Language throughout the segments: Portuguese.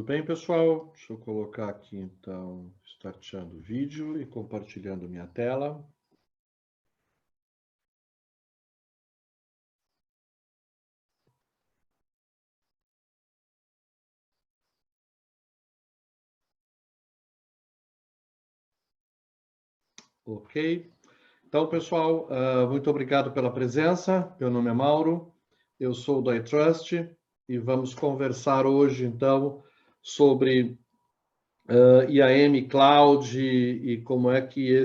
Tudo bem, pessoal? Deixa eu colocar aqui, então, startando o vídeo e compartilhando minha tela. Ok. Então, pessoal, muito obrigado pela presença. Meu nome é Mauro, eu sou do iTrust e vamos conversar hoje, então, sobre IAM Cloud e como é que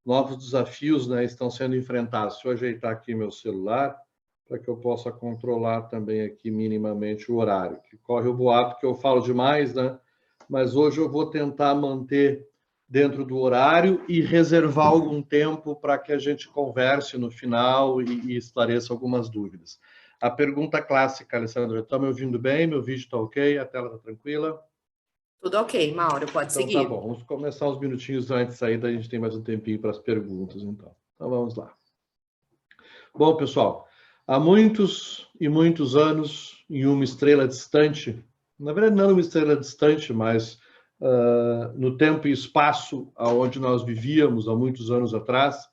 novos desafios, né, estão sendo enfrentados. Deixa eu ajeitar aqui meu celular para que eu possa controlar também aqui minimamente o horário. Que corre o boato que eu falo demais, né? Mas hoje eu vou tentar manter dentro do horário e reservar algum tempo para que a gente converse no final e esclareça algumas dúvidas. A pergunta clássica, Alessandra, está me ouvindo bem? Meu vídeo está ok? A tela está tranquila? Tudo ok, Mauro, pode Então seguir. tá bom, vamos começar uns minutinhos antes de sair, daí a gente tem mais um tempinho para as perguntas, então. Então vamos lá. Bom, pessoal, há muitos e muitos anos, em uma estrela distante, na verdade não uma estrela distante, mas no tempo e espaço onde nós vivíamos há muitos anos atrás,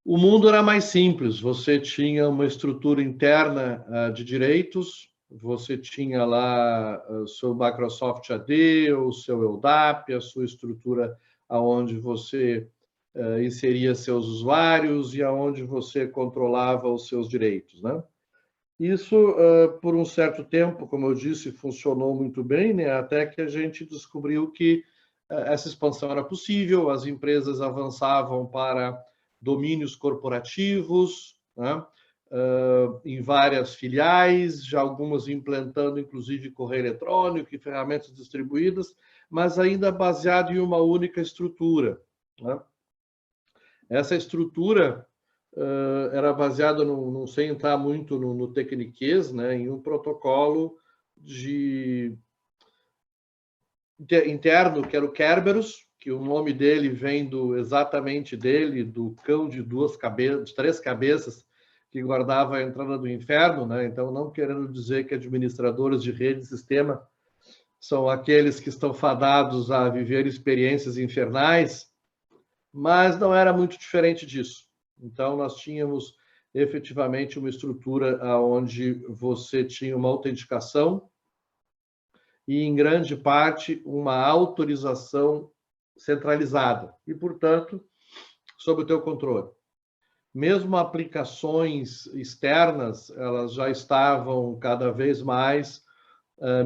o mundo era mais simples. Você tinha uma estrutura interna de direitos, você tinha lá o seu Microsoft AD, o seu LDAP, a sua estrutura onde você inseria seus usuários e aonde você controlava os seus direitos, né? Isso, por um certo tempo, como eu disse, funcionou muito bem, né? Até que a gente descobriu que essa expansão era possível, as empresas avançavam para domínios corporativos, né? Em várias filiais, já algumas implantando, inclusive, correio eletrônico e ferramentas distribuídas, mas ainda baseado em uma única estrutura, né? Essa estrutura era baseada, sem entrar muito no tecniquez, né, em um protocolo interno, que era o Kerberos, que o nome dele vem exatamente dele, do cão de três cabeças, que guardava a entrada do inferno, né? Então, não querendo dizer que administradores de rede e sistema são aqueles que estão fadados a viver experiências infernais, mas não era muito diferente disso. Então, nós tínhamos efetivamente uma estrutura onde você tinha uma autenticação e, em grande parte, uma autorização centralizada e, portanto, sob o teu controle. Mesmo aplicações externas, elas já estavam cada vez mais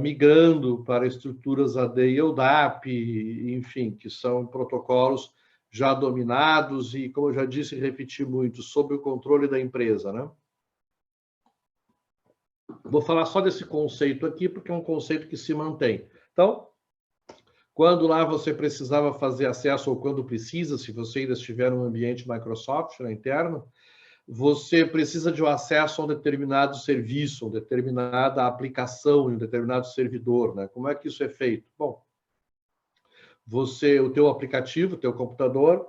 migrando para estruturas AD e LDAP, enfim, que são protocolos já dominados e, como eu já disse e repeti muito, sob o controle da empresa, né? Vou falar só desse conceito aqui, porque é um conceito que se mantém. Então, quando lá você precisava fazer acesso, ou quando precisa, se você ainda estiver no ambiente Microsoft, né, interno, você precisa de um acesso a um determinado serviço, uma determinada aplicação, um determinado servidor, né? Como é que isso é feito? Bom, o teu aplicativo, o teu computador,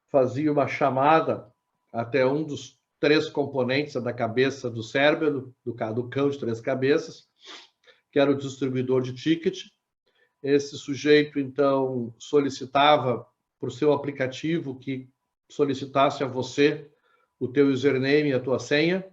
fazia uma chamada até um dos três componentes da cabeça do cérebro, do cão de três cabeças, que era o distribuidor de ticket. Esse sujeito, então, solicitava para o seu aplicativo que solicitasse a você o teu username e a tua senha,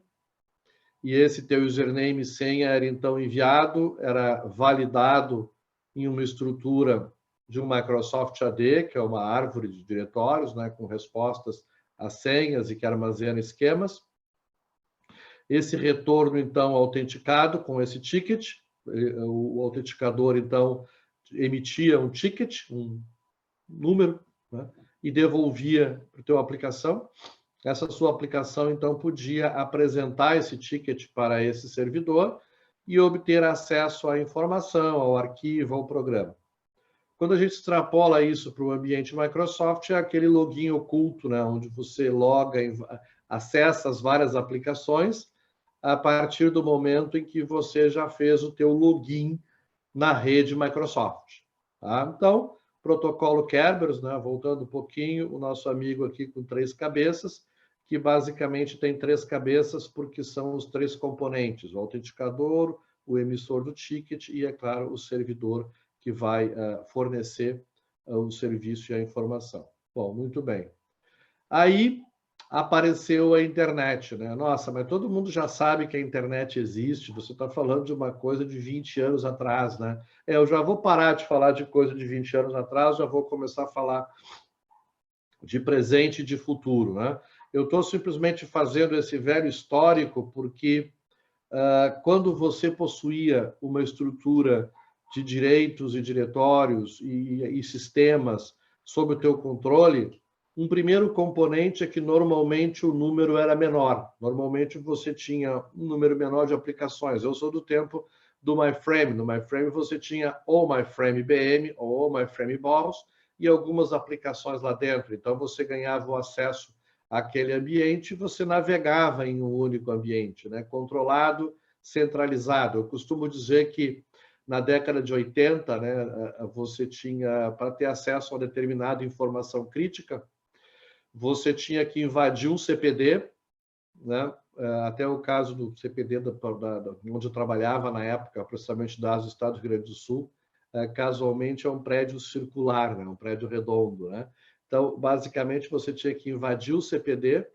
e esse teu username e senha era, então, enviado, era validado em uma estrutura de um Microsoft AD, que é uma árvore de diretórios, né, com respostas às senhas e que armazena esquemas. Esse retorno, então, autenticado com esse ticket, o autenticador, então, emitia um ticket, um número, né, e devolvia para a tua aplicação. Essa sua aplicação, então, podia apresentar esse ticket para esse servidor e obter acesso à informação, ao arquivo, ao programa. Quando a gente extrapola isso para o ambiente Microsoft, é aquele login oculto, né, onde você acessa as várias aplicações a partir do momento em que você já fez o teu login na rede Microsoft. Tá? Então, protocolo Kerberos, né, voltando um pouquinho, o nosso amigo aqui com três cabeças, que basicamente tem três cabeças porque são os três componentes, o autenticador, o emissor do ticket e, é claro, o servidor que vai fornecer o serviço e a informação. Bom, muito bem. Aí apareceu a internet, né? Nossa, mas todo mundo já sabe que a internet existe, você está falando de uma coisa de 20 anos atrás, né? Eu já vou parar de falar de coisa de 20 anos atrás, já vou começar a falar de presente e de futuro, né? Eu estou simplesmente fazendo esse velho histórico porque quando você possuía uma estrutura de direitos e diretórios e sistemas sob o teu controle, um primeiro componente é que normalmente o número era menor. Normalmente você tinha um número menor de aplicações. Eu sou do tempo do MyFrame. No MyFrame você tinha ou MyFrame BM ou MyFrame BOS e algumas aplicações lá dentro. Então você ganhava o acesso àquele ambiente e você navegava em um único ambiente, né? Controlado, centralizado. Eu costumo dizer que na década de 80, né, você tinha, para ter acesso a uma determinada informação crítica, você tinha que invadir um CPD, né? Até o caso do CPD onde eu trabalhava na época, processamento de dados do Estado do Rio Grande do Sul, casualmente é um prédio circular, né? Um prédio redondo, né? Então, basicamente, você tinha que invadir o CPD,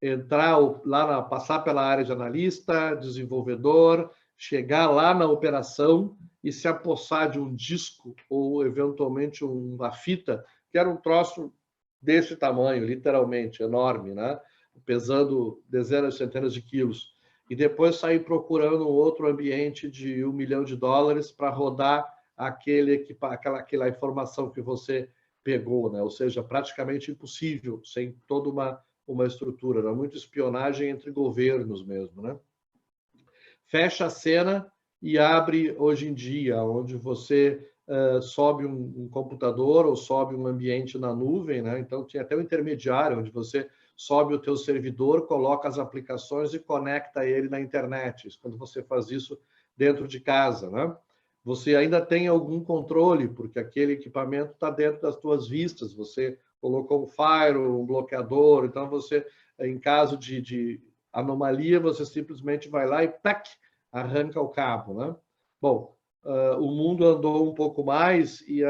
entrar lá, passar pela área de analista, desenvolvedor, chegar lá na operação e se apossar de um disco ou, eventualmente, uma fita, que era um troço desse tamanho, literalmente, enorme, né? Pesando dezenas, centenas de quilos. E depois sair procurando um outro ambiente de $1 milhão para rodar aquela informação que você pegou, né? Ou seja, praticamente impossível, sem toda uma estrutura, era muita espionagem entre governos mesmo, né? Fecha a cena e abre hoje em dia, onde você sobe um computador ou sobe um ambiente na nuvem, né? Então tinha até um intermediário, onde você sobe o teu servidor, coloca as aplicações e conecta ele na internet. Isso, quando você faz isso dentro de casa, né? Você ainda tem algum controle, porque aquele equipamento está dentro das tuas vistas, você colocou um firewall, um bloqueador, então você, em caso de anomalia, você simplesmente vai lá e tac, arranca o cabo, né? Bom, o mundo andou um pouco mais e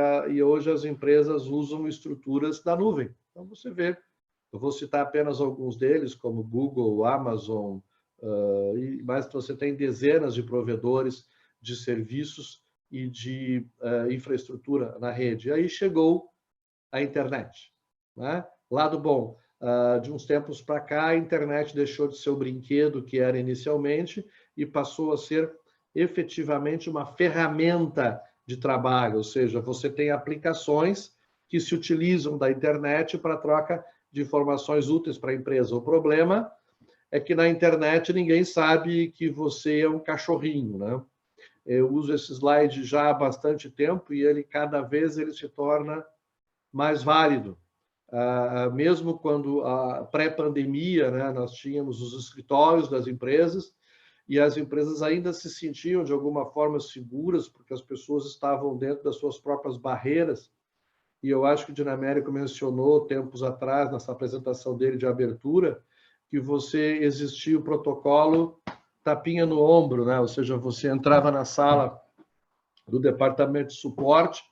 hoje as empresas usam estruturas da nuvem. Então você vê, eu vou citar apenas alguns deles, como Google, Amazon, mas você tem dezenas de provedores de serviços e de infraestrutura na rede. E aí chegou a internet, né? Lado bom, de uns tempos para cá, a internet deixou de ser o brinquedo que era inicialmente e passou a ser efetivamente uma ferramenta de trabalho, ou seja, você tem aplicações que se utilizam da internet para troca de informações úteis para a empresa. O problema é que na internet ninguém sabe que você é um cachorrinho, né? Eu uso esse slide já há bastante tempo e cada vez ele se torna mais válido. Mesmo quando a pré-pandemia, né, nós tínhamos os escritórios das empresas e as empresas ainda se sentiam de alguma forma seguras porque as pessoas estavam dentro das suas próprias barreiras. E eu acho que o Dinamérico mencionou tempos atrás, nessa apresentação dele de abertura, que existia o protocolo tapinha no ombro, né? Ou seja, você entrava na sala do departamento de suporte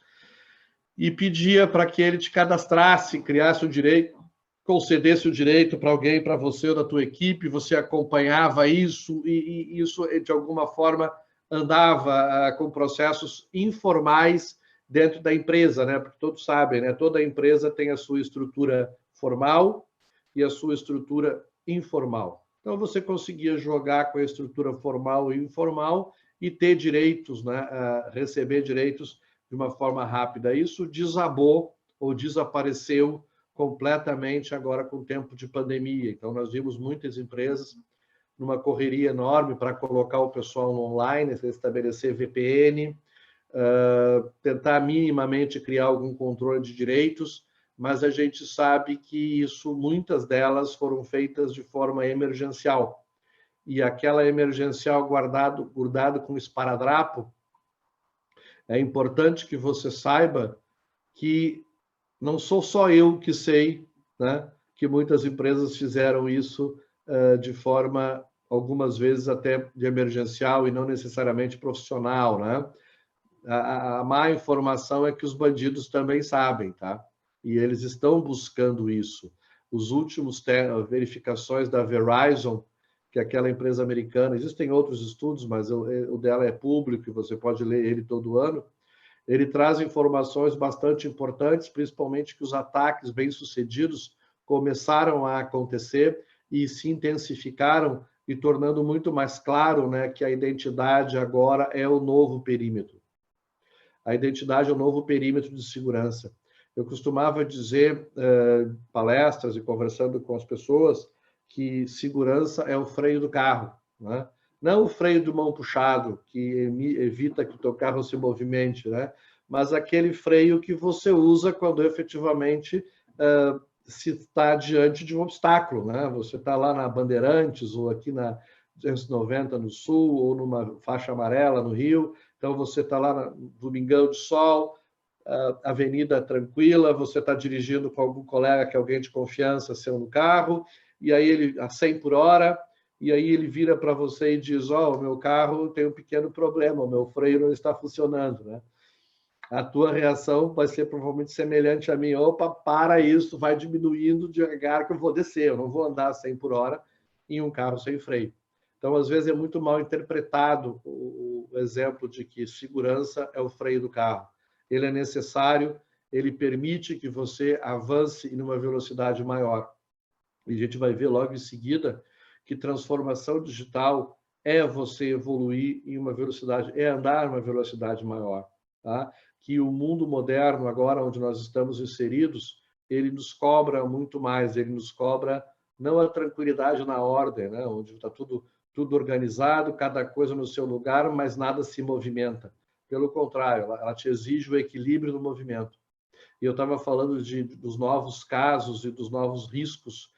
e pedia para que ele te cadastrasse, criasse o direito, concedesse o direito para alguém, para você ou da tua equipe, você acompanhava isso e isso, de alguma forma, andava com processos informais dentro da empresa, né? Porque todos sabem, né? Toda empresa tem a sua estrutura formal e a sua estrutura informal. Então, você conseguia jogar com a estrutura formal e informal e ter direitos, né? Receber direitos de uma forma rápida. Isso desabou ou desapareceu completamente agora com o tempo de pandemia. Então, nós vimos muitas empresas numa correria enorme para colocar o pessoal no online, estabelecer VPN, tentar minimamente criar algum controle de direitos, mas a gente sabe que isso, muitas delas foram feitas de forma emergencial. E aquela emergencial guardado com esparadrapo, é importante que você saiba que não sou só eu que sei, né, que muitas empresas fizeram isso de forma algumas vezes até de emergencial e não necessariamente profissional, né? A má informação é que os bandidos também sabem, tá? E eles estão buscando isso. Os últimos verificações da Verizon, que é aquela empresa americana, existem outros estudos, mas o dela é público e você pode ler ele todo ano. Ele traz informações bastante importantes, principalmente que os ataques bem-sucedidos começaram a acontecer e se intensificaram, e tornando muito mais claro, né, que a identidade agora é o novo perímetro. A identidade é o novo perímetro de segurança. Eu costumava dizer, palestras e conversando com as pessoas, que segurança é o freio do carro, né? Não o freio de mão puxado, que evita que o teu carro se movimente, né? Mas aquele freio que você usa quando efetivamente se está diante de um obstáculo, né? Você está lá na Bandeirantes ou aqui na 290 no Sul ou numa faixa amarela no Rio, então você está lá no Domingão de Sol, avenida tranquila, você está dirigindo com algum colega que é alguém de confiança seu no carro, e aí ele a 100 por hora, e aí ele vira para você e diz: o meu carro tem um pequeno problema, o meu freio não está funcionando, né? A tua reação vai ser provavelmente semelhante a mim. Opa, para isso, vai diminuindo devagar que eu vou descer, eu não vou andar 100 por hora em um carro sem freio. Então, às vezes, é muito mal interpretado o exemplo de que segurança é o freio do carro. Ele é necessário, ele permite que você avance em uma velocidade maior. E a gente vai ver logo em seguida que transformação digital é você evoluir em uma velocidade, é andar em uma velocidade maior, tá? Que o mundo moderno, agora onde nós estamos inseridos, ele nos cobra muito mais, ele nos cobra não a tranquilidade na ordem, né? Onde está tudo organizado, cada coisa no seu lugar, mas nada se movimenta. Pelo contrário, ela te exige o equilíbrio do movimento. E eu estava falando dos novos casos e dos novos riscos,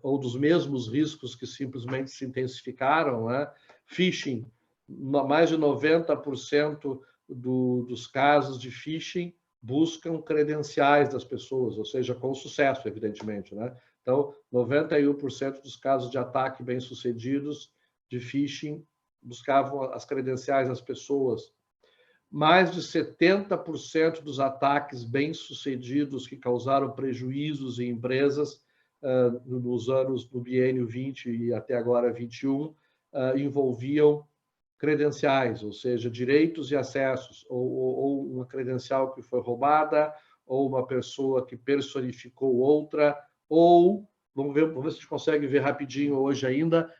ou dos mesmos riscos que simplesmente se intensificaram, né? Phishing, mais de 90% dos casos de phishing buscam credenciais das pessoas, ou seja, com sucesso, evidentemente, né? Então, 91% dos casos de ataque bem-sucedidos de phishing buscavam as credenciais das pessoas. Mais de 70% dos ataques bem-sucedidos que causaram prejuízos em empresas nos anos do biênio 20 e até agora 21 envolviam credenciais, ou seja, direitos e acessos, ou uma credencial que foi roubada, ou uma pessoa que personificou outra, ou vamos ver se a gente consegue ver rapidinho hoje ainda,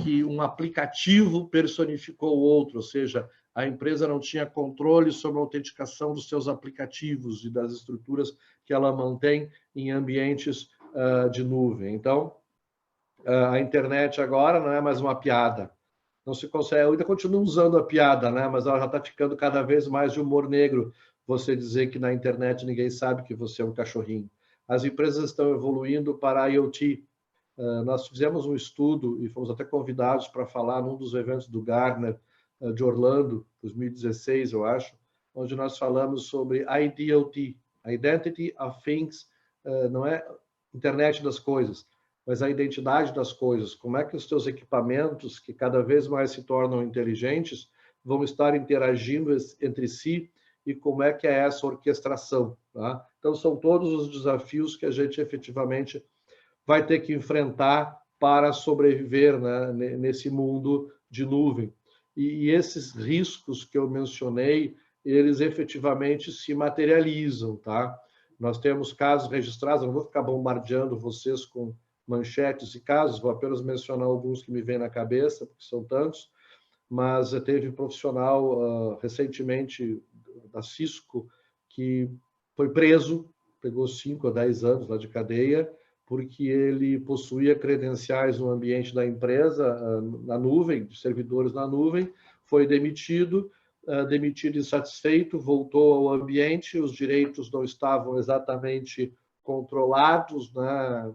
que um aplicativo personificou o outro, ou seja, a empresa não tinha controle sobre a autenticação dos seus aplicativos e das estruturas que ela mantém em ambientes de nuvem. Então, a internet agora não é mais uma piada. Não se consegue, eu ainda continuo usando a piada, né? Mas ela já está ficando cada vez mais de humor negro, você dizer que na internet ninguém sabe que você é um cachorrinho. As empresas estão evoluindo para a IoT. Nós fizemos um estudo e fomos até convidados para falar num dos eventos do Gartner de Orlando, 2016, eu acho, onde nós falamos sobre IDOT, Identity of Things, não é internet das coisas, mas a identidade das coisas. Como é que os teus equipamentos, que cada vez mais se tornam inteligentes, vão estar interagindo entre si e como é que é essa orquestração, tá? Então, são todos os desafios que a gente efetivamente vai ter que enfrentar para sobreviver, né, nesse mundo de nuvem. E esses riscos que eu mencionei, eles efetivamente se materializam, tá? Nós temos casos registrados, eu não vou ficar bombardeando vocês com manchetes e casos, vou apenas mencionar alguns que me vêm na cabeça, porque são tantos, mas teve um profissional recentemente da Cisco que foi preso, pegou 5 a 10 anos lá de cadeia, porque ele possuía credenciais no ambiente da empresa, na nuvem, de servidores na nuvem, foi demitido, demitido insatisfeito, voltou ao ambiente, os direitos não estavam exatamente controlados, né?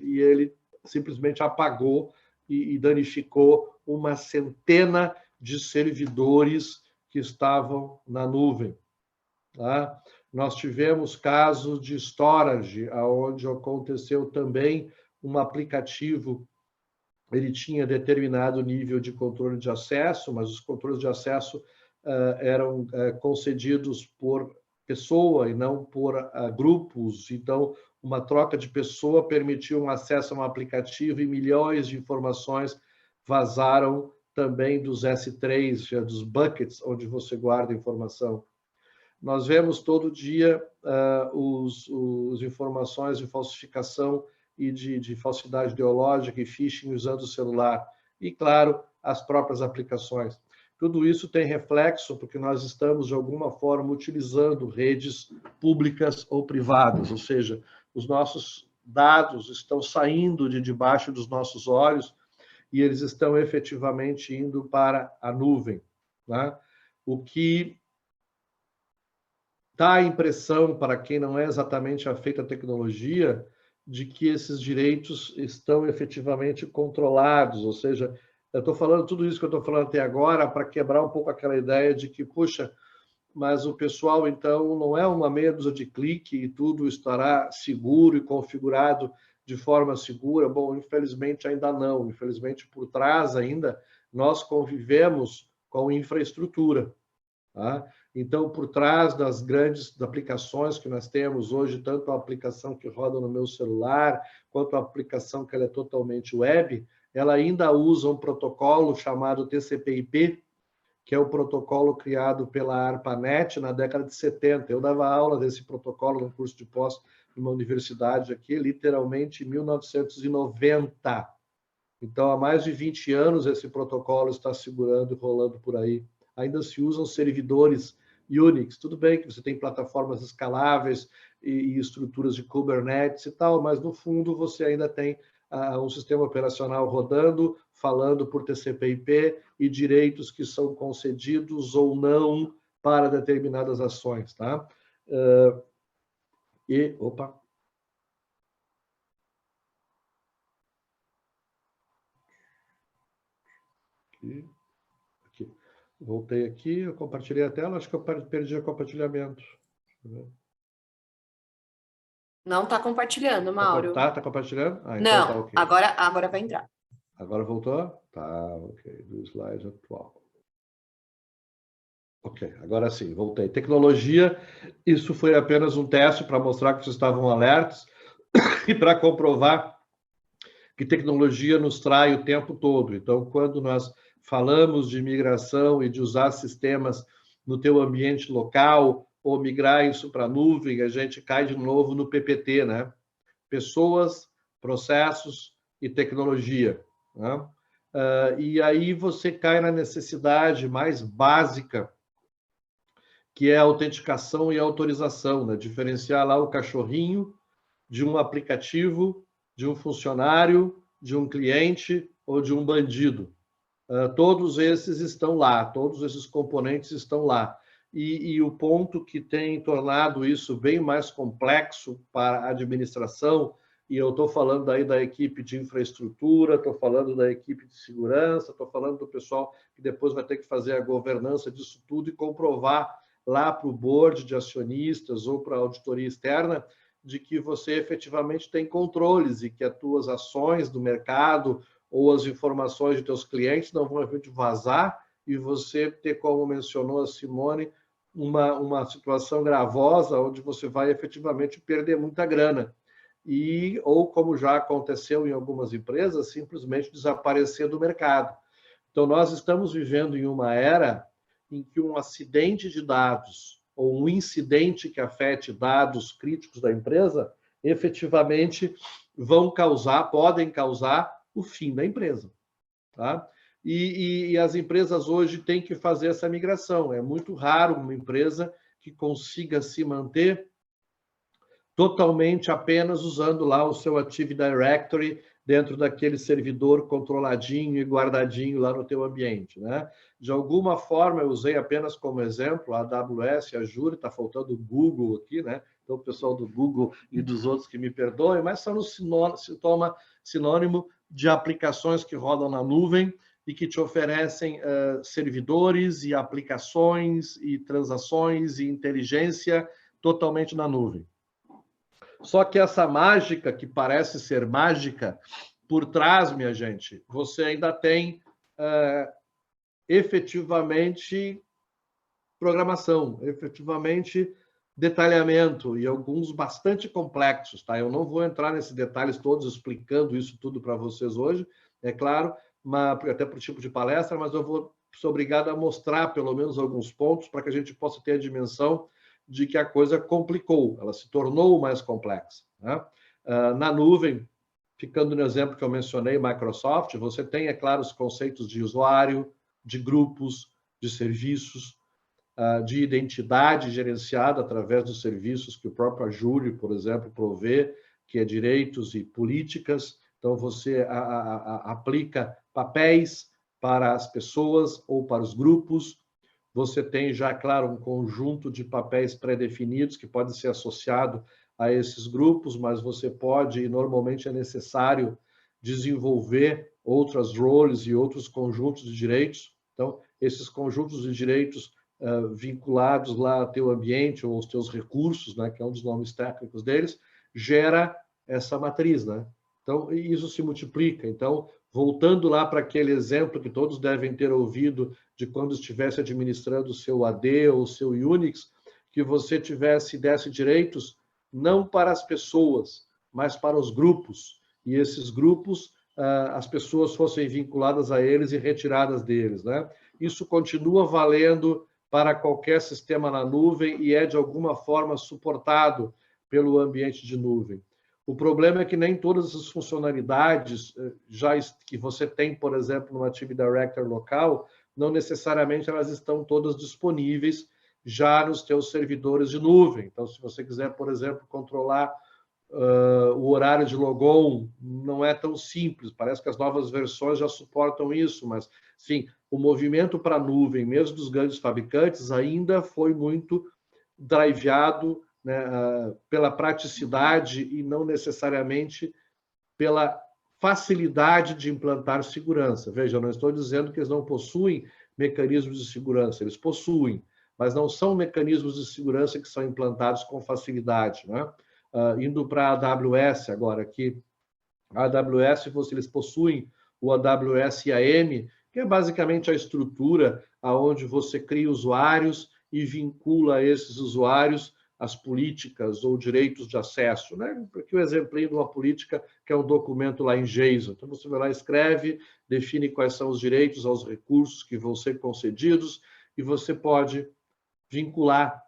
E ele simplesmente apagou e danificou uma centena de servidores que estavam na nuvem. Tá? Nós tivemos casos de storage, onde aconteceu também um aplicativo ele tinha determinado nível de controle de acesso, mas os controles de acesso eram concedidos por pessoa e não por grupos. Então, uma troca de pessoa permitiu um acesso a um aplicativo e milhões de informações vazaram também dos S3, dos buckets, onde você guarda informação. Nós vemos todo dia os informações de falsificação e de falsidade ideológica e phishing usando o celular. E, claro, as próprias aplicações. Tudo isso tem reflexo porque nós estamos, de alguma forma, utilizando redes públicas ou privadas, ou seja, os nossos dados estão saindo de debaixo dos nossos olhos e eles estão efetivamente indo para a nuvem, né? O que dá a impressão, para quem não é exatamente afeito à tecnologia, de que esses direitos estão efetivamente controlados, ou seja, eu estou falando tudo isso que eu estou falando até agora para quebrar um pouco aquela ideia de que, puxa, mas o pessoal, então, não é uma meia dúzia de clique e tudo estará seguro e configurado de forma segura. Bom, infelizmente ainda não. Infelizmente, por trás ainda, nós convivemos com infraestrutura. Tá? Então, por trás das grandes aplicações que nós temos hoje, tanto a aplicação que roda no meu celular, quanto a aplicação que ela é totalmente web, ela ainda usa um protocolo chamado TCP/IP, que é o protocolo criado pela ARPANET na década de 70. Eu dava aula desse protocolo no curso de pós numa universidade aqui, literalmente em 1990. Então, há mais de 20 anos esse protocolo está segurando e rolando por aí. Ainda se usam servidores Unix. Tudo bem que você tem plataformas escaláveis e estruturas de Kubernetes e tal, mas no fundo você ainda tem um sistema operacional rodando, falando por TCP/IP e direitos que são concedidos ou não para determinadas ações, tá? Opa. Aqui. Voltei aqui, eu compartilhei a tela, acho que eu perdi o compartilhamento. Não está compartilhando, Mauro. Tá compartilhando? Então não, tá okay. Agora vai entrar. Agora voltou? Tá, ok. Do slide atual. Ok, agora sim, voltei. Tecnologia, isso foi apenas um teste para mostrar que vocês estavam alertas e para comprovar que tecnologia nos trai o tempo todo. Então, quando nós falamos de migração e de usar sistemas no teu ambiente local ou migrar isso para a nuvem, a gente cai de novo no PPT, né? Pessoas, processos e tecnologia, né? E aí você cai na necessidade mais básica, que é a autenticação e a autorização, né? Diferenciar lá o cachorrinho de um aplicativo, de um funcionário, de um cliente ou de um bandido. Todos esses estão lá, todos esses componentes estão lá. E o ponto que tem tornado isso bem mais complexo para a administração, e eu estou falando aí da equipe de infraestrutura, estou falando da equipe de segurança, estou falando do pessoal que depois vai ter que fazer a governança disso tudo e comprovar lá para o board de acionistas ou para a auditoria externa de que você efetivamente tem controles e que as tuas ações do mercado ou as informações de teus clientes não vão vazar e você ter, como mencionou a Simone, uma situação gravosa onde você vai efetivamente perder muita grana. Ou, como já aconteceu em algumas empresas, simplesmente desaparecer do mercado. Então, nós estamos vivendo em uma era em que um acidente de dados ou um incidente que afete dados críticos da empresa, efetivamente podem causar o fim da empresa. Tá? E as empresas hoje têm que fazer essa migração. É muito raro uma empresa que consiga se manter totalmente apenas usando lá o seu Active Directory dentro daquele servidor controladinho e guardadinho lá no teu ambiente, né? De alguma forma, eu usei apenas como exemplo a AWS, a Azure, está faltando o Google aqui, né? Então, o pessoal do Google e dos outros que me perdoem, mas são sinônimo de aplicações que rodam na nuvem e que te oferecem servidores e aplicações e transações e inteligência totalmente na nuvem. Só que essa mágica, que parece ser mágica, por trás, minha gente, você ainda tem efetivamente programação, efetivamente detalhamento, e alguns bastante complexos, tá? Eu não vou entrar nesses detalhes todos explicando isso tudo para vocês hoje, é claro, até por tipo de palestra, mas eu vou ser obrigado a mostrar pelo menos alguns pontos para que a gente possa ter a dimensão de que a coisa complicou, ela se tornou mais complexa, né? Na nuvem, ficando no exemplo que eu mencionei, Microsoft, você tem, é claro, os conceitos de usuário, de grupos, de serviços, de identidade gerenciada através dos serviços que o próprio Azure, por exemplo, provê, que é direitos e políticas. Então, você aplica papéis para as pessoas ou para os grupos. Você tem já, claro, um conjunto de papéis pré-definidos que pode ser associado a esses grupos, mas você pode, e normalmente é necessário, desenvolver outras roles e outros conjuntos de direitos. Então, esses conjuntos de direitos vinculados lá ao teu ambiente ou aos teus recursos, né, que é um dos nomes técnicos deles, gera essa matriz, né? Então, isso se multiplica. Então, voltando lá para aquele exemplo que todos devem ter ouvido de quando estivesse administrando o seu AD ou o seu Unix, que você desse direitos não para as pessoas, mas para os grupos. E esses grupos, as pessoas fossem vinculadas a eles e retiradas deles, né? Isso continua valendo para qualquer sistema na nuvem e é, de alguma forma, suportado pelo ambiente de nuvem. O problema é que nem todas as funcionalidades que você tem, por exemplo, no Active Directory local, não necessariamente elas estão todas disponíveis já nos teus servidores de nuvem. Então, se você quiser, por exemplo, controlar o horário de logon, não é tão simples. Parece que as novas versões já suportam isso, mas, sim, o movimento para a nuvem, mesmo dos grandes fabricantes, ainda foi muito driveado, né, pela praticidade e não necessariamente pela facilidade de implantar segurança. Veja, eu não estou dizendo que eles não possuem mecanismos de segurança, eles possuem, mas não são mecanismos de segurança que são implantados com facilidade, né? Indo para a AWS agora, que a AWS, eles possuem o AWS IAM, que é basicamente a estrutura onde você cria usuários e vincula esses usuários às políticas ou direitos de acesso, né? Porque o exemplinho de uma política que é um documento lá em JSON. Então, você vai lá, escreve, define quais são os direitos aos recursos que vão ser concedidos e você pode vincular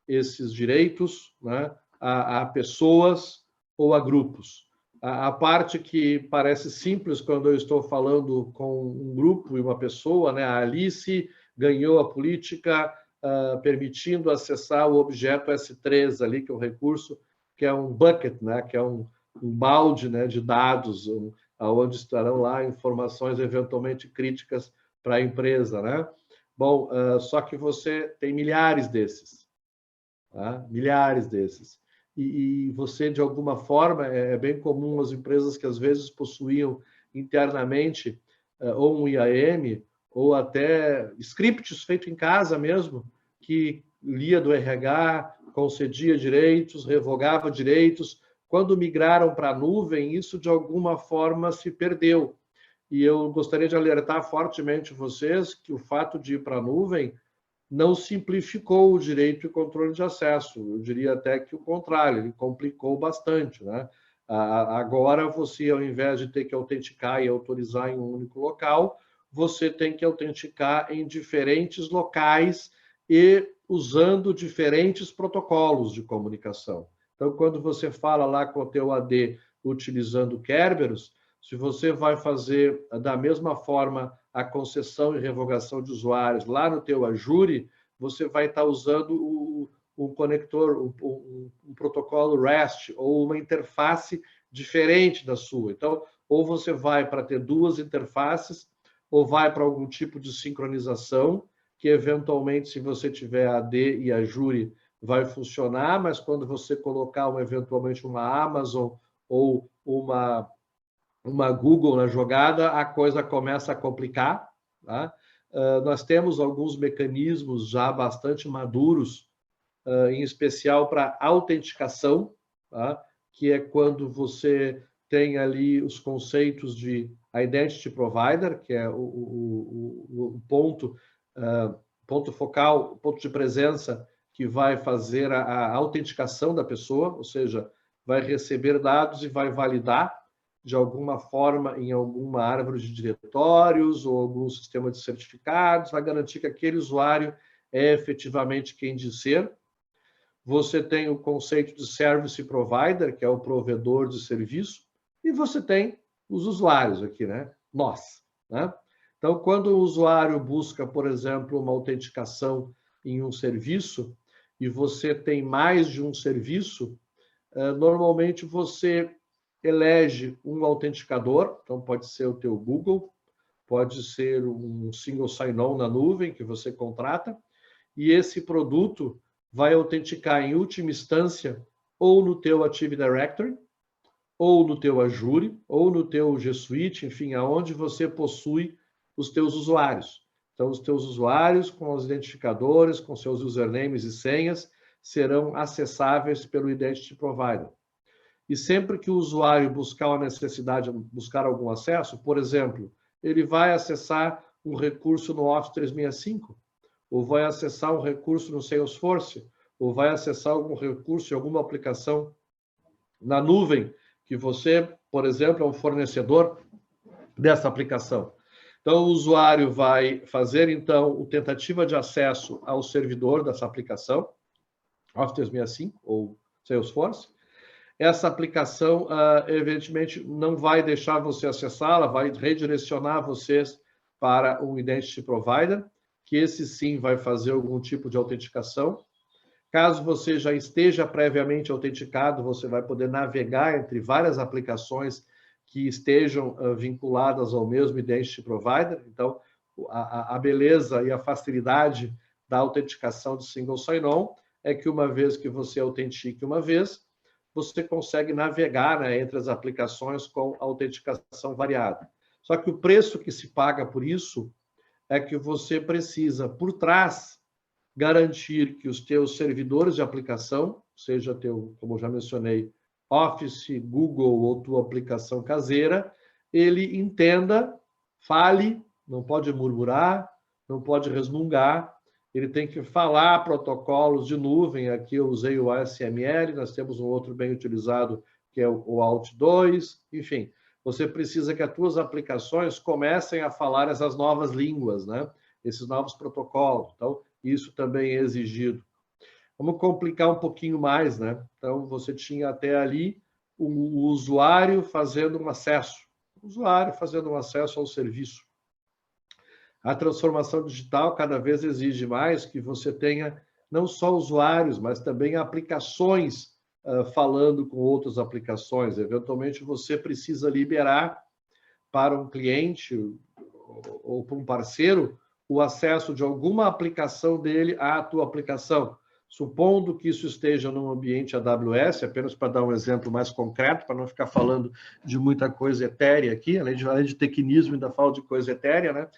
esses direitos, né, a pessoas ou a grupos. A parte que parece simples quando eu estou falando com um grupo e uma pessoa, né, a Alice ganhou a política permitindo acessar o objeto S3 ali, que é um recurso, que é um bucket, né, que é um balde, né, de dados, onde estarão lá informações eventualmente críticas para a empresa, né? Bom, só que você tem milhares desses. Tá? Milhares desses. E você, de alguma forma, é bem comum as empresas que às vezes possuíam internamente ou um IAM ou até scripts feitos em casa mesmo, que lia do RH, concedia direitos, revogava direitos. Quando migraram para a nuvem, isso de alguma forma se perdeu. E eu gostaria de alertar fortemente vocês que o fato de ir para a nuvem não simplificou o direito e controle de acesso. Eu diria até que o contrário, ele complicou bastante, né? Agora, você, ao invés de ter que autenticar e autorizar em um único local, você tem que autenticar em diferentes locais e usando diferentes protocolos de comunicação. Então, quando você fala lá com o teu AD utilizando Kerberos, se você vai fazer da mesma forma a concessão e revogação de usuários lá no teu Azure, você vai estar usando um conector, um protocolo REST ou uma interface diferente da sua. Então, ou você vai para ter duas interfaces, ou vai para algum tipo de sincronização, que eventualmente, se você tiver AD e Azure, vai funcionar, mas quando você colocar eventualmente uma Amazon ou uma Google na jogada, a coisa começa a complicar. Tá? Nós temos alguns mecanismos já bastante maduros, em especial para autenticação, tá? Que é quando você tem ali os conceitos de Identity Provider, que é o ponto focal, ponto de presença que vai fazer a autenticação da pessoa, ou seja, vai receber dados e vai validar de alguma forma em alguma árvore de diretórios ou algum sistema de certificados, vai garantir que aquele usuário é efetivamente quem diz ser. Você tem o conceito de Service Provider, que é o provedor de serviço, e você tem os usuários aqui, né? Nós, né? Então, quando o usuário busca, por exemplo, uma autenticação em um serviço, e você tem mais de um serviço, normalmente você elege um autenticador, então pode ser o teu Google, pode ser um single sign-on na nuvem que você contrata, e esse produto vai autenticar em última instância ou no teu Active Directory, ou no teu Azure, ou no teu G Suite, enfim, aonde você possui os teus usuários. Então, os teus usuários com os identificadores, com seus usernames e senhas, serão acessáveis pelo Identity Provider. E sempre que o usuário buscar uma necessidade, buscar algum acesso, por exemplo, ele vai acessar um recurso no Office 365, ou vai acessar um recurso no Salesforce, ou vai acessar algum recurso em alguma aplicação na nuvem, que você, por exemplo, é um fornecedor dessa aplicação. Então, o usuário vai fazer, então, a tentativa de acesso ao servidor dessa aplicação, Office 365 ou Salesforce. Essa aplicação, evidentemente, não vai deixar você acessá-la, vai redirecionar vocês para um Identity Provider, que esse sim vai fazer algum tipo de autenticação. Caso você já esteja previamente autenticado, você vai poder navegar entre várias aplicações que estejam vinculadas ao mesmo Identity Provider. Então, a beleza e a facilidade da autenticação de Single Sign-On é que uma vez que você autentique uma vez, você consegue navegar, né, entre as aplicações com autenticação variada. Só que o preço que se paga por isso é que você precisa, por trás, garantir que os teus servidores de aplicação, seja teu, como eu já mencionei, Office, Google ou tua aplicação caseira, ele entenda, fale, não pode murmurar, não pode resmungar, ele tem que falar protocolos de nuvem. Aqui eu usei o ASML, nós temos um outro bem utilizado, que é o Alt2, enfim. Você precisa que as tuas aplicações comecem a falar essas novas línguas, né? Esses novos protocolos. Então, isso também é exigido. Vamos complicar um pouquinho mais, né? Então, você tinha até ali o usuário fazendo um acesso. O usuário fazendo um acesso ao serviço. A transformação digital cada vez exige mais que você tenha não só usuários, mas também aplicações falando com outras aplicações. Eventualmente, você precisa liberar para um cliente ou para um parceiro o acesso de alguma aplicação dele à tua aplicação. Supondo que isso esteja num ambiente AWS, apenas para dar um exemplo mais concreto, para não ficar falando de muita coisa etérea aqui, além de tecnismo, ainda falo de coisa etérea, né?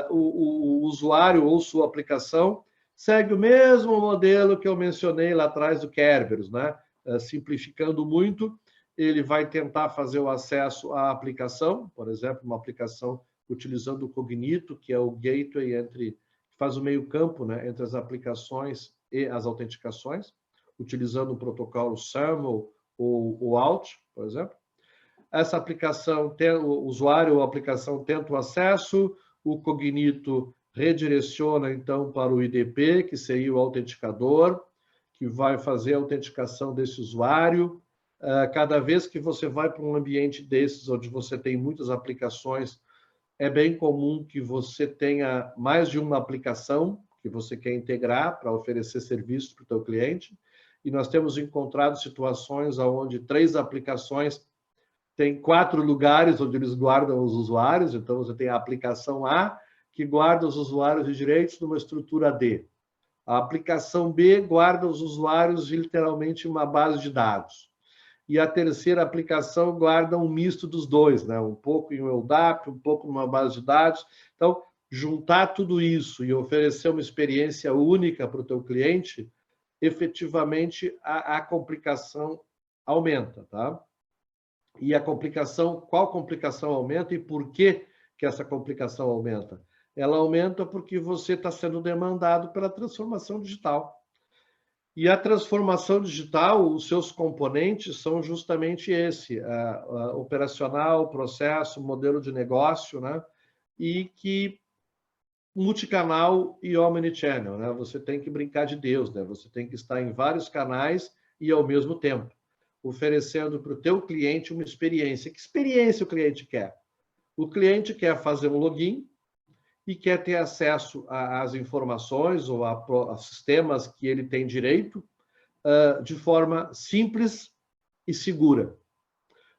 O usuário ou sua aplicação segue o mesmo modelo que eu mencionei lá atrás do Kerberos, né? Simplificando muito, ele vai tentar fazer o acesso à aplicação, por exemplo, uma aplicação utilizando o Cognito, que é o gateway faz o meio campo, né, entre as aplicações e as autenticações, utilizando o protocolo SAML ou o ALT, por exemplo. Essa aplicação, o usuário ou a aplicação tenta o acesso, o Cognito redireciona, então, para o IDP, que seria o autenticador, que vai fazer a autenticação desse usuário. Cada vez que você vai para um ambiente desses, onde você tem muitas aplicações, é bem comum que você tenha mais de uma aplicação que você quer integrar para oferecer serviços para o teu cliente. E nós temos encontrado situações onde 3 aplicações têm 4 lugares onde eles guardam os usuários. Então, você tem a aplicação A, que guarda os usuários de direitos numa estrutura D. A aplicação B guarda os usuários literalmente em uma base de dados. E a terceira aplicação guarda um misto dos dois, né? Um pouco em um LDAP, um pouco numa base de dados. Então, juntar tudo isso e oferecer uma experiência única para o teu cliente, efetivamente a complicação aumenta, tá? E a complicação, qual complicação aumenta e por que essa complicação aumenta? Ela aumenta porque você está sendo demandado pela transformação digital. E a transformação digital, os seus componentes são justamente esse, operacional, processo, modelo de negócio, né? E que multicanal e omnichannel, né? Você tem que brincar de Deus, né? Você tem que estar em vários canais e ao mesmo tempo, oferecendo para o teu cliente uma experiência. Que experiência o cliente quer? O cliente quer fazer um login e quer ter acesso às informações ou a sistemas que ele tem direito de forma simples e segura.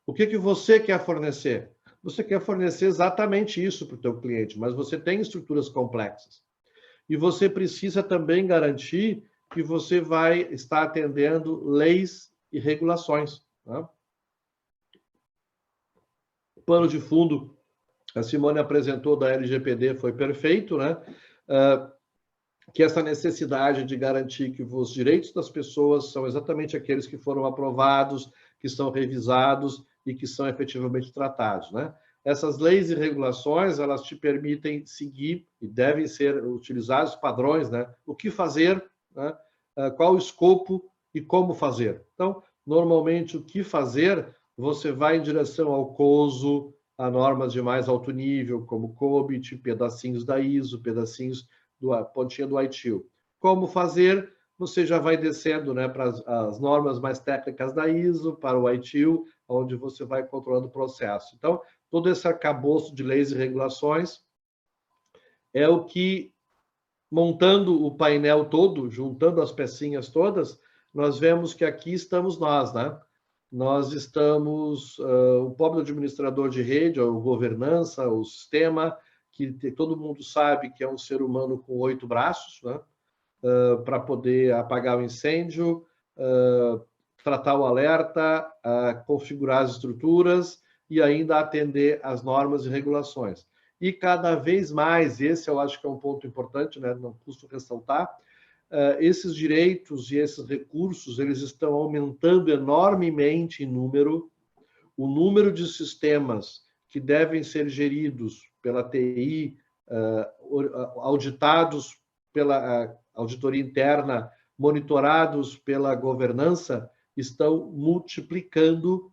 O que você quer fornecer? Você quer fornecer exatamente isso para o teu cliente, mas você tem estruturas complexas. E você precisa também garantir que você vai estar atendendo leis e regulações. Né? O pano de fundo, a Simone apresentou da LGPD, foi perfeito, né? Que essa necessidade de garantir que os direitos das pessoas são exatamente aqueles que foram aprovados, que são revisados e que são efetivamente tratados, né? Essas leis e regulações, elas te permitem seguir e devem ser utilizados padrões, né? O que fazer, né? Qual o escopo e como fazer. Então, normalmente, o que fazer, você vai em direção ao COSO, a normas de mais alto nível, como COBIT, pedacinhos da ISO, pedacinhos a pontinha do ITIL. Como fazer? Você já vai descendo, né, para as normas mais técnicas da ISO, para o ITIL, onde você vai controlando o processo. Então, todo esse arcabouço de leis e regulações é o que, montando o painel todo, juntando as pecinhas todas, nós vemos que aqui estamos nós, né? Nós estamos, o pobre administrador de rede, a governança, o sistema, que todo mundo sabe que é um ser humano com 8 braços, né? Para poder apagar o incêndio, tratar o alerta, configurar as estruturas e ainda atender às normas e regulações. E cada vez mais, esse eu acho que é um ponto importante, né? Não custa ressaltar, esses direitos e esses recursos, eles estão aumentando enormemente em número. O número de sistemas que devem ser geridos pela TI, auditados pela auditoria interna, monitorados pela governança, estão multiplicando,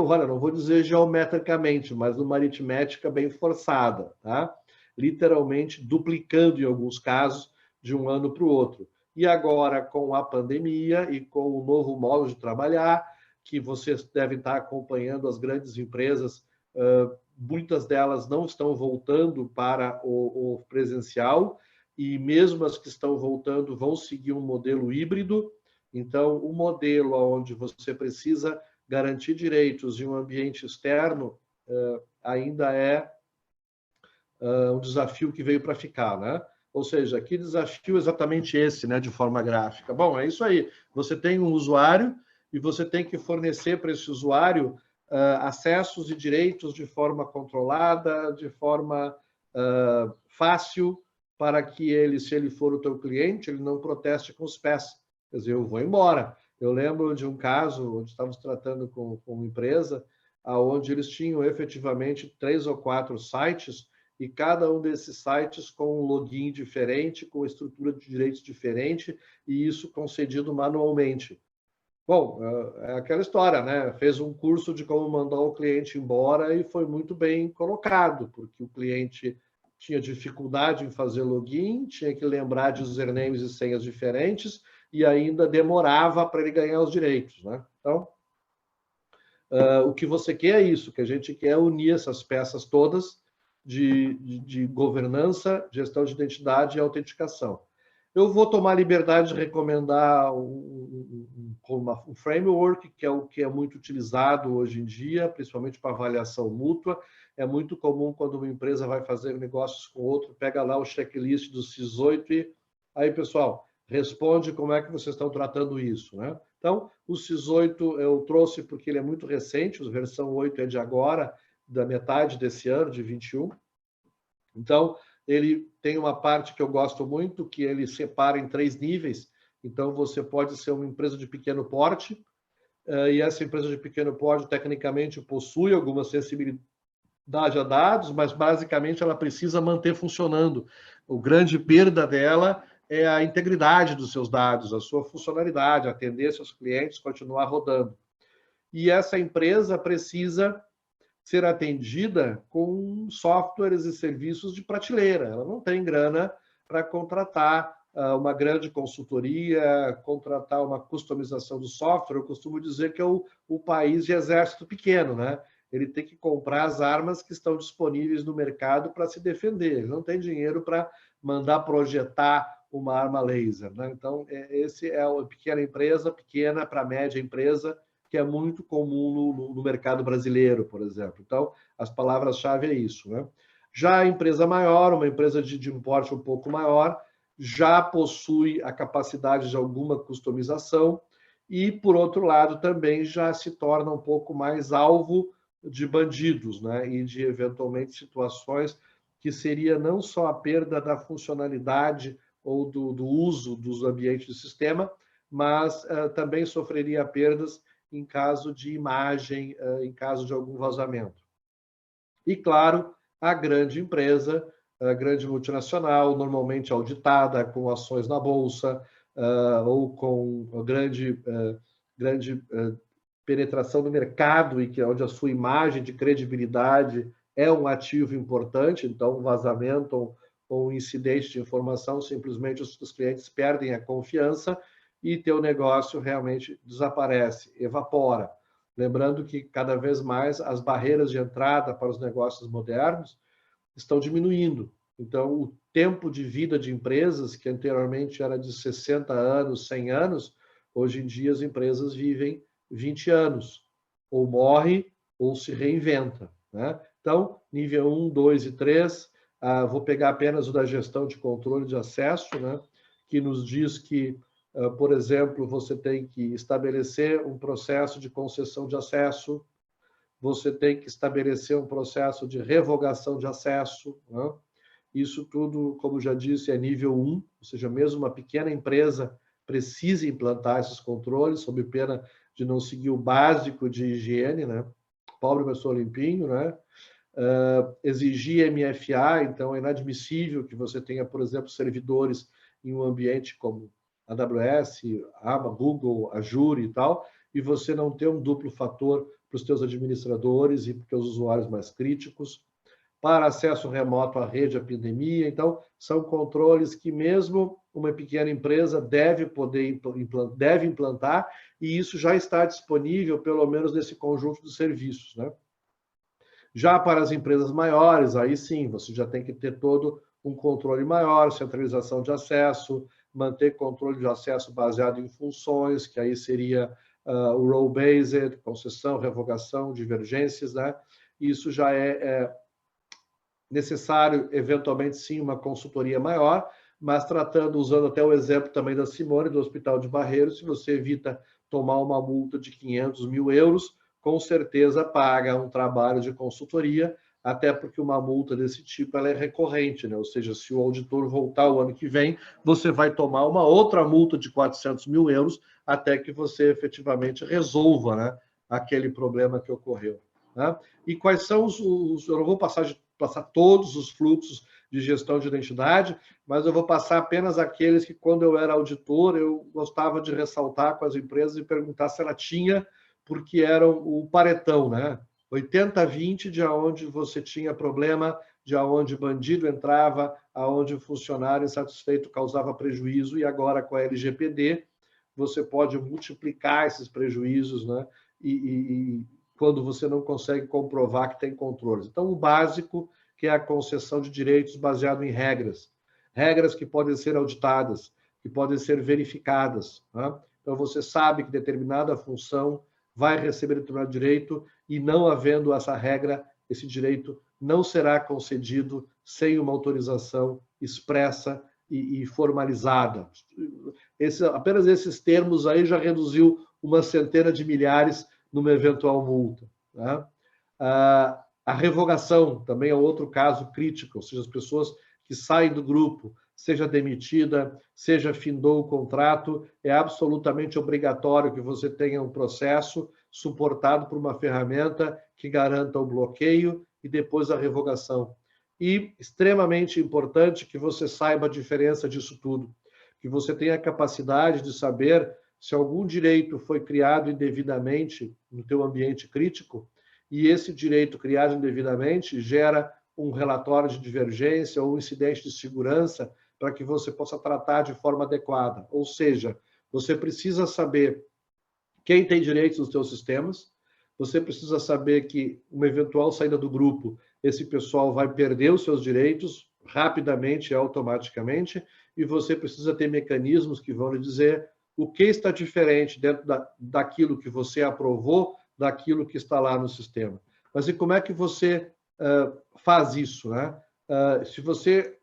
olha, não vou dizer geometricamente, mas numa aritmética bem forçada, tá? Literalmente duplicando em alguns casos de um ano para o outro. E agora, com a pandemia e com o novo modo de trabalhar, que vocês devem estar acompanhando as grandes empresas, muitas delas não estão voltando para o presencial, e mesmo as que estão voltando vão seguir um modelo híbrido. Então, o modelo onde você precisa garantir direitos em um ambiente externo ainda é um desafio que veio para ficar, né? Ou seja, que desafio exatamente esse, né, de forma gráfica? Bom, é isso aí. Você tem um usuário e você tem que fornecer para esse usuário acessos e direitos de forma controlada, de forma fácil, para que ele, se ele for o teu cliente, ele não proteste com os pés. Quer dizer, eu vou embora. Eu lembro de um caso onde estávamos tratando com uma empresa, onde eles tinham efetivamente 3 ou 4 sites, e cada um desses sites com um login diferente, com estrutura de direitos diferente, e isso concedido manualmente. Bom, é aquela história, né? Fez um curso de como mandar o cliente embora e foi muito bem colocado, porque o cliente tinha dificuldade em fazer login, tinha que lembrar de usernames e senhas diferentes e ainda demorava para ele ganhar os direitos, né? Então, o que você quer é isso, que a gente quer unir essas peças todas de governança, gestão de identidade e autenticação. Eu vou tomar a liberdade de recomendar um framework, que é o que é muito utilizado hoje em dia, principalmente para avaliação mútua. É muito comum quando uma empresa vai fazer negócios com outra, pega lá o checklist do CIS-8 e aí, pessoal, responde como é que vocês estão tratando isso, né? Então, o CIS-8 eu trouxe porque ele é muito recente, a versão 8 é de agora, da metade desse ano, de 21. Então, ele tem uma parte que eu gosto muito, que ele separa em 3 níveis. Então, você pode ser uma empresa de pequeno porte, e essa empresa de pequeno porte, tecnicamente, possui alguma sensibilidade a dados, mas basicamente ela precisa manter funcionando. A grande perda dela é a integridade dos seus dados, a sua funcionalidade, atender seus clientes, continuar rodando. E essa empresa precisa ser atendida com softwares e serviços de prateleira. Ela não tem grana para contratar uma grande consultoria, contratar uma customização do software. Eu costumo dizer que é o país de exército pequeno, né? Ele tem que comprar as armas que estão disponíveis no mercado para se defender. Ele não tem dinheiro para mandar projetar uma arma laser, né? Então, esse é uma pequena empresa, pequena para média empresa, que é muito comum no mercado brasileiro, por exemplo. Então, as palavras-chave é isso, né? Já a empresa maior, uma empresa de um porte um pouco maior, já possui a capacidade de alguma customização e, por outro lado, também já se torna um pouco mais alvo de bandidos, né? E de, eventualmente, situações que seria não só a perda da funcionalidade ou do uso dos ambientes do sistema, mas também sofreria perdas em caso de imagem, em caso de algum vazamento. E, claro, a grande empresa, a grande multinacional, normalmente auditada, com ações na bolsa, ou com grande penetração no mercado e que onde a sua imagem de credibilidade é um ativo importante, então vazamento ou incidente de informação, simplesmente os clientes perdem a confiança e teu negócio realmente desaparece, evapora. Lembrando que cada vez mais as barreiras de entrada para os negócios modernos estão diminuindo. Então, o tempo de vida de empresas, que anteriormente era de 60 anos, 100 anos, hoje em dia as empresas vivem 20 anos, ou morre ou se reinventa, né? Então, nível 1, 2 e 3, vou pegar apenas o da gestão de controle de acesso, né? Que nos diz que, por exemplo, você tem que estabelecer um processo de concessão de acesso, você tem que estabelecer um processo de revogação de acesso, né? Isso tudo, como já disse, é nível 1, ou seja, mesmo uma pequena empresa precisa implantar esses controles, sob pena de não seguir o básico de higiene, né? Pobre mas sou limpinho, né? Exigir MFA, então é inadmissível que você tenha, por exemplo, servidores em um ambiente como AWS, Google, Azure e tal, e você não ter um duplo fator para os teus administradores e para os teus usuários mais críticos. Para acesso remoto à rede, à pandemia. Então, são controles que mesmo uma pequena empresa deve implantar, e isso já está disponível, pelo menos nesse conjunto de serviços, né? Já para as empresas maiores, aí sim, você já tem que ter todo um controle maior, centralização de acesso, manter controle de acesso baseado em funções, que aí seria o role-based, concessão, revogação, divergências, né? Isso já é necessário, eventualmente, sim, uma consultoria maior, mas tratando, usando até o exemplo também da Simone, do Hospital de Barreiros, se você evita tomar uma multa de 500 mil euros, com certeza paga um trabalho de consultoria, até porque uma multa desse tipo ela é recorrente, né? Ou seja, se o auditor voltar o ano que vem, você vai tomar uma outra multa de 400 mil euros até que você efetivamente resolva, né, aquele problema que ocorreu, né? E quais são eu não vou passar todos os fluxos de gestão de identidade, mas eu vou passar apenas aqueles que, quando eu era auditor, eu gostava de ressaltar com as empresas e perguntar se ela tinha, porque era o paretão, né? 80-20, de onde você tinha problema, de onde bandido entrava, aonde o funcionário insatisfeito causava prejuízo, e agora com a LGPD você pode multiplicar esses prejuízos, né? E quando você não consegue comprovar que tem controles. Então, o básico, que é a concessão de direitos baseado em regras. Regras que podem ser auditadas, que podem ser verificadas, né? Então, você sabe que determinada função vai receber determinado direito e, não havendo essa regra, esse direito não será concedido sem uma autorização expressa e formalizada. Apenas esses termos aí já reduziu uma centena de milhares numa eventual multa, né? A revogação também é outro caso crítico, ou seja, as pessoas que saem do grupo, seja demitida, seja findou o contrato, é absolutamente obrigatório que você tenha um processo suportado por uma ferramenta que garanta o bloqueio e depois a revogação. E extremamente importante que você saiba a diferença disso tudo, que você tenha a capacidade de saber se algum direito foi criado indevidamente no teu ambiente crítico e esse direito criado indevidamente gera um relatório de divergência ou um incidente de segurança para que você possa tratar de forma adequada. Ou seja, você precisa saber quem tem direitos nos seus sistemas, você precisa saber que uma eventual saída do grupo, esse pessoal vai perder os seus direitos rapidamente e automaticamente, e você precisa ter mecanismos que vão lhe dizer o que está diferente dentro daquilo que você aprovou, daquilo que está lá no sistema. Mas e como é que você faz isso, né? Se você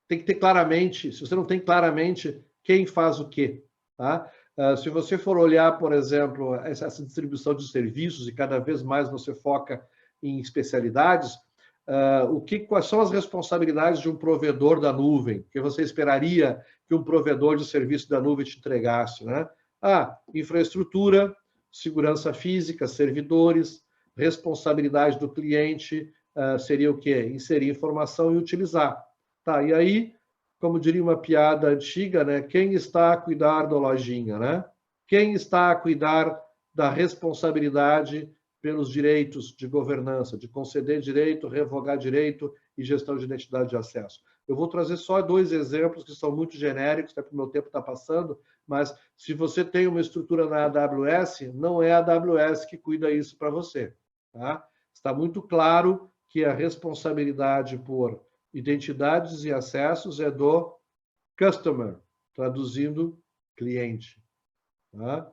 tem que ter claramente, se você não tem claramente quem faz o quê, tá? Se você for olhar, por exemplo, essa distribuição de serviços e cada vez mais você foca em especialidades, quais são as responsabilidades de um provedor da nuvem que você esperaria que um provedor de serviço da nuvem te entregasse, né? Infraestrutura, segurança física, servidores, responsabilidade do cliente, seria o quê? Inserir informação e utilizar. Tá, e aí, como diria uma piada antiga, né? Quem está a cuidar da lojinha, né? Quem está a cuidar da responsabilidade pelos direitos de governança, de conceder direito, revogar direito e gestão de identidade de acesso. Eu vou trazer só 2 exemplos que são muito genéricos, até porque o meu tempo está passando, mas se você tem uma estrutura na AWS, não é a AWS que cuida isso para você. Tá? Está muito claro que a responsabilidade por identidades e acessos é do customer, traduzindo cliente. Tá?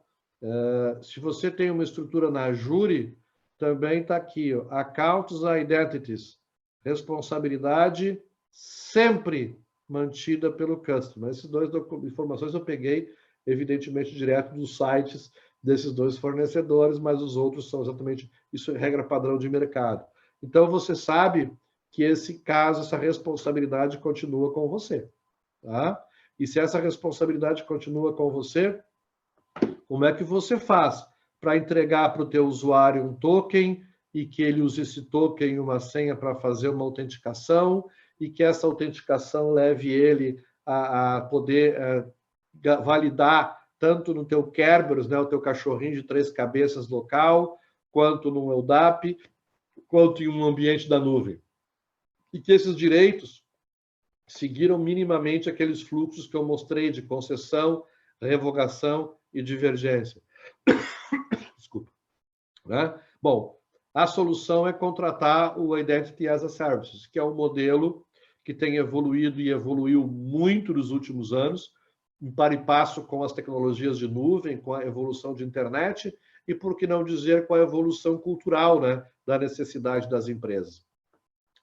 Se você tem uma estrutura na Azure, também está aqui, ó, Accounts and Identities, responsabilidade sempre mantida pelo customer. Essas 2 informações eu peguei, evidentemente, direto dos sites desses 2 fornecedores, mas os outros são exatamente, isso é regra padrão de mercado. Então, você sabe que esse caso, essa responsabilidade continua com você. Tá? E se essa responsabilidade continua com você, como é que você faz para entregar para o teu usuário um token e que ele use esse token e uma senha para fazer uma autenticação e que essa autenticação leve ele a poder validar tanto no teu Kerberos, né, o teu cachorrinho de 3 cabeças local, quanto no LDAP, quanto em um ambiente da nuvem. E que esses direitos seguiram minimamente aqueles fluxos que eu mostrei de concessão, revogação e divergência. Desculpa. Né? Bom, a solução é contratar o Identity as a Service, que é um modelo que tem evoluído e evoluiu muito nos últimos anos, em par e passo com as tecnologias de nuvem, com a evolução de internet e, por que não dizer, com a evolução cultural, né, da necessidade das empresas.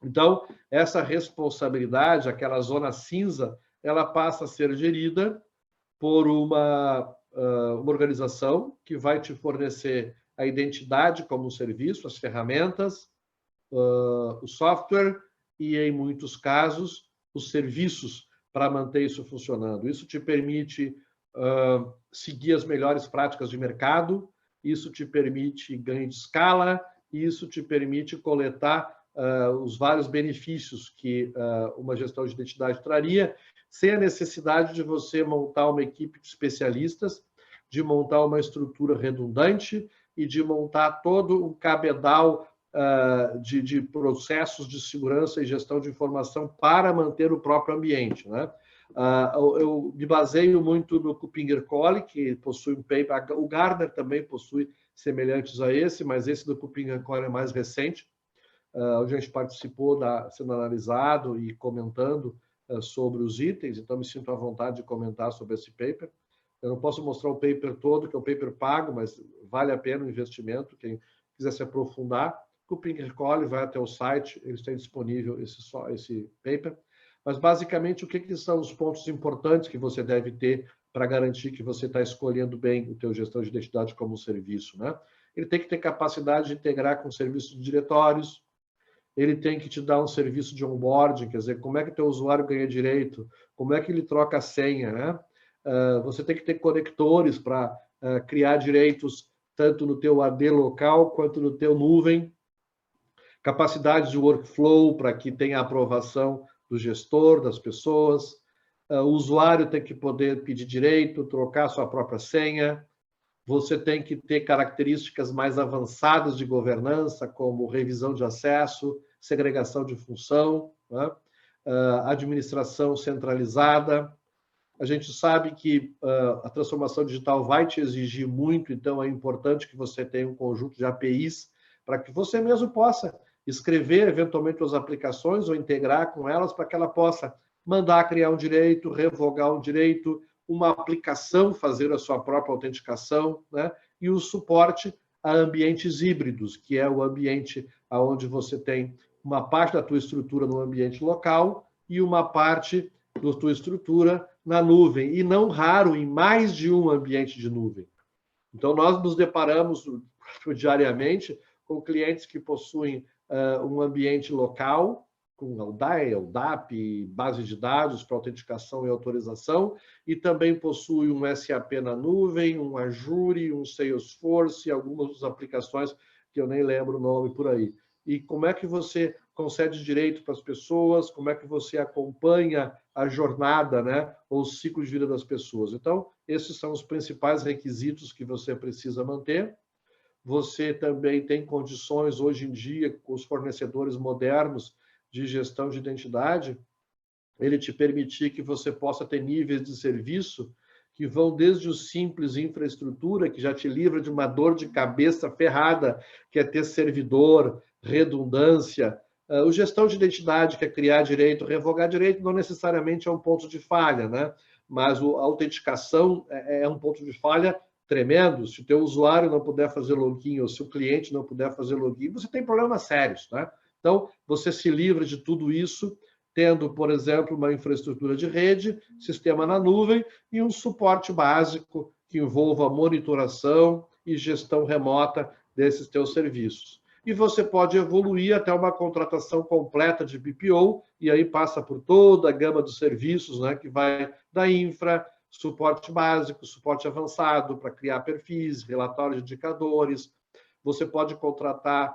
Então, essa responsabilidade, aquela zona cinza, ela passa a ser gerida por uma organização que vai te fornecer a identidade como um serviço, as ferramentas, o software e, em muitos casos, os serviços para manter isso funcionando. Isso te permite seguir as melhores práticas de mercado, isso te permite ganho de escala, e isso te permite coletar os vários benefícios que uma gestão de identidade traria, sem a necessidade de você montar uma equipe de especialistas, de montar uma estrutura redundante e de montar todo um cabedal de processos de segurança e gestão de informação para manter o próprio ambiente. Né? Eu me baseio muito no Kuppingercole, que possui um paper, o Gartner também possui semelhantes a esse, mas esse do Kuppingercole é mais recente, onde a gente participou sendo analisado e comentando sobre os itens, então me sinto à vontade de comentar sobre esse paper. Eu não posso mostrar o paper todo, que é um paper pago, mas vale a pena o investimento, quem quiser se aprofundar. O Kuppingercole vai até o site, eles têm disponível esse paper. Mas, basicamente, o que são os pontos importantes que você deve ter para garantir que você está escolhendo bem o teu gestão de identidade como serviço, né? Ele tem que ter capacidade de integrar com serviços de diretórios, ele tem que te dar um serviço de onboarding, quer dizer, como é que o teu usuário ganha direito, como é que ele troca a senha, né? Você tem que ter conectores para criar direitos tanto no teu AD local quanto no teu nuvem, capacidade de workflow para que tenha aprovação do gestor, das pessoas, o usuário tem que poder pedir direito, trocar sua própria senha, você tem que ter características mais avançadas de governança, como revisão de acesso, segregação de função, né? Administração centralizada. A gente sabe que a transformação digital vai te exigir muito, então é importante que você tenha um conjunto de APIs para que você mesmo possa escrever, eventualmente, as aplicações ou integrar com elas para que ela possa mandar criar um direito, revogar um direito, uma aplicação fazer a sua própria autenticação, né? E o suporte a ambientes híbridos, que é o ambiente onde você tem uma parte da tua estrutura no ambiente local e uma parte da tua estrutura na nuvem, e não raro em mais de um ambiente de nuvem. Então, nós nos deparamos diariamente com clientes que possuem um ambiente local, com LDAP, LDAP, base de dados para autenticação e autorização, e também possui um SAP na nuvem, um Azure, um Salesforce, algumas aplicações que eu nem lembro o nome por aí. E como é que você concede direito para as pessoas, como é que você acompanha a jornada, né, ou o ciclo de vida das pessoas. Então, esses são os principais requisitos que você precisa manter. Você também tem condições, hoje em dia, com os fornecedores modernos de gestão de identidade, ele te permitir que você possa ter níveis de serviço que vão desde o simples infraestrutura, que já te livra de uma dor de cabeça ferrada, que é ter servidor, redundância. O gestão de identidade, que é criar direito, revogar direito, não necessariamente é um ponto de falha, né? Mas a autenticação é um ponto de falha tremendo. Se o teu usuário não puder fazer login ou se o cliente não puder fazer login, você tem problemas sérios, né? Então, você se livra de tudo isso, tendo, por exemplo, uma infraestrutura de rede, sistema na nuvem e um suporte básico que envolva monitoração e gestão remota desses teus serviços. E você pode evoluir até uma contratação completa de BPO, e aí passa por toda a gama dos serviços, né, que vai da infra, suporte básico, suporte avançado para criar perfis, relatórios de indicadores. Você pode contratar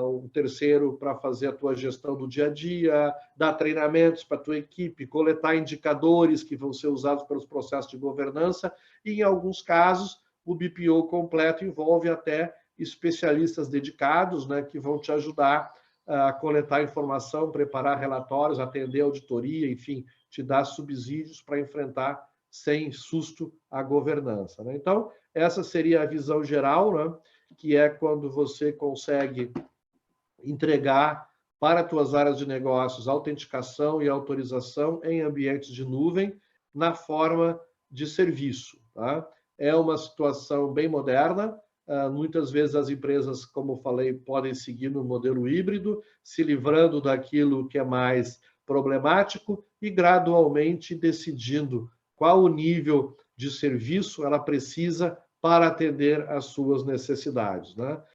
um terceiro para fazer a tua gestão do dia a dia, dar treinamentos para a tua equipe, coletar indicadores que vão ser usados pelos processos de governança, e, em alguns casos, o BPO completo envolve até especialistas dedicados, né, que vão te ajudar a coletar informação, preparar relatórios, atender auditoria, enfim, te dar subsídios para enfrentar sem susto a governança, né? Então, essa seria a visão geral, né, que é quando você consegue entregar para as tuas áreas de negócios autenticação e autorização em ambientes de nuvem na forma de serviço, tá? É uma situação bem moderna. Muitas vezes as empresas, como eu falei, podem seguir no modelo híbrido, se livrando daquilo que é mais problemático e gradualmente decidindo qual o nível de serviço ela precisa para atender às suas necessidades, né?